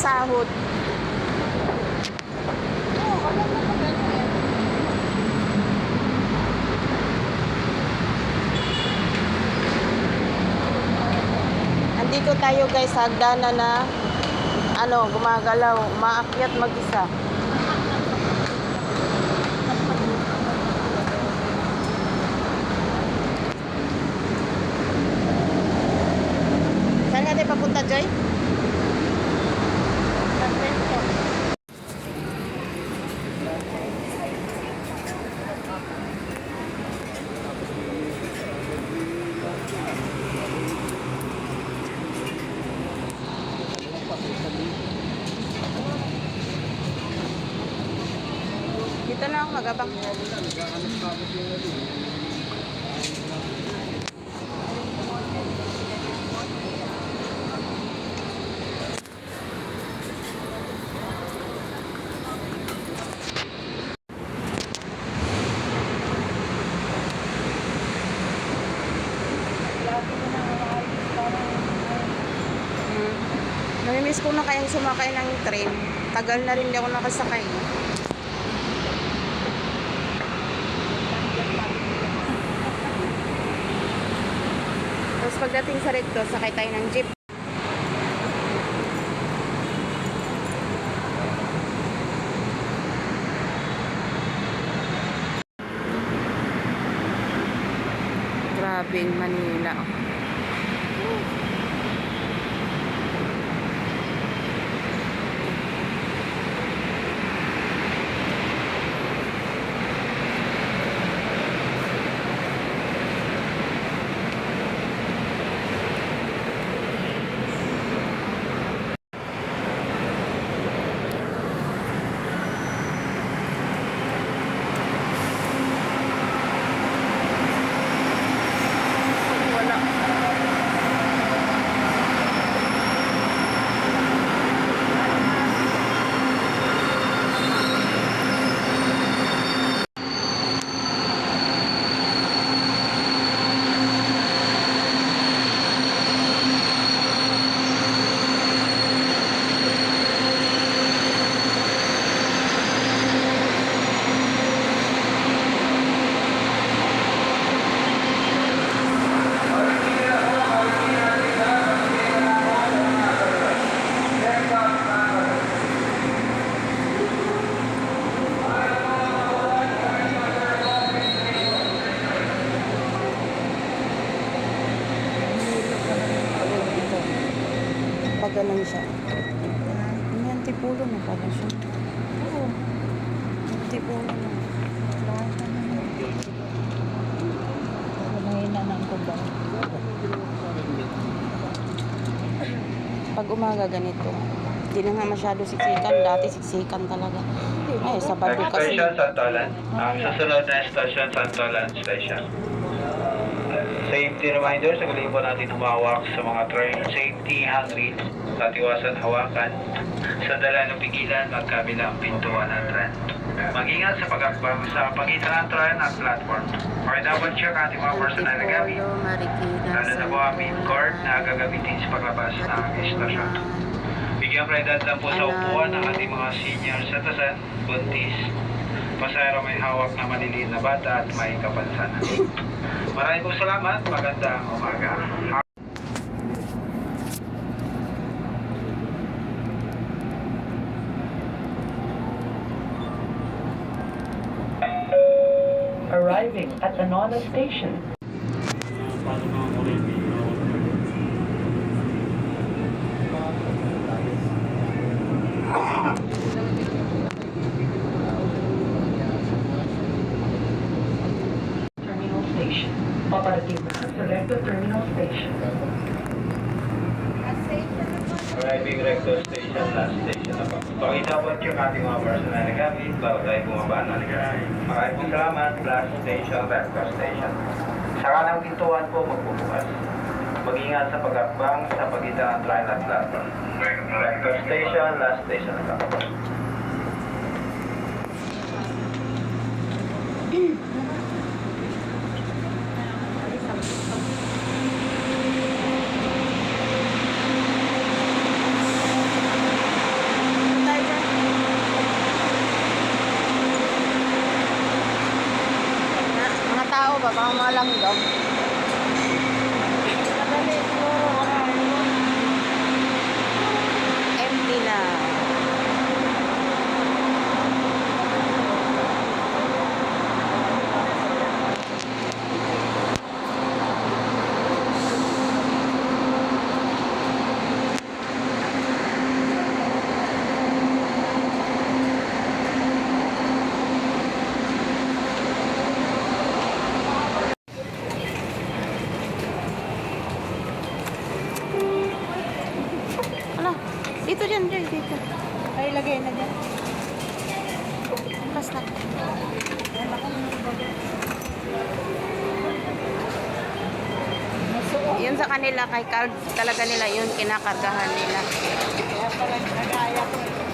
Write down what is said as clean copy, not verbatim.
sahod. Andito tayo guys sa hagdanan na gumagalaw, umaakyat mag-isa. Saan natin papunta, Joy? Dito na ako magabang. Namimiss ko na kayang sumakay ng train. Tagal na rin di ako nakasakay. Tapos pagdating sa recto, sakay tayo ng jeep. Grabing Manila. Ganun siya. May antipulo na pala siya. Oo. Antipulo na. Mahina ng kubang. Pag umaga ganito, hindi na nga masyado siksikan. Dati siksikan talaga. Ay, Sabado kasi. Station Santolan. Ang susunod na station Santolan Station. Safety reminder, saguliin po natin humawak sa mga train safety handrail at iwasan hawakan sa dala ng pigilan at kabilang pintuan ng tren. Mag-ingat sa pag-akbang sa pagitan ng tren at platform. Or double check ating mga personal na gamit. Lalo na po ang main cord na gagamitin sa paglabas ng istasyon. Bigyan prioridad lang po sa upuan ng ating mga senior citizen, buntis, pasahero may hawak na maliliit na bata at may kapansanan. Maraming po salamat. Magandang umaga. Arriving at Anola Station. Terminal Station. Paparating na sa Recto Terminal Station. Arriving Recto Station, last station na po. Pakita po yung ating mga personal na gamit bago tayo bumaba na ligay. Maraming po salamat. Last station, Recto Station. Sa kanang pintuan po magbubukas. Mag-ingat sa pag-akbang sa pagitan ng train at platform. Recto Station, last station na po. malanggam. Madali siguro. Empty na. Ala, dito dyan, Joy, dito. Ay, lagay na dyan. Pas na. Yun sa kanila, kay Carl, talaga nila yun, kinakargahan nila. Kaya pala nagaya ko.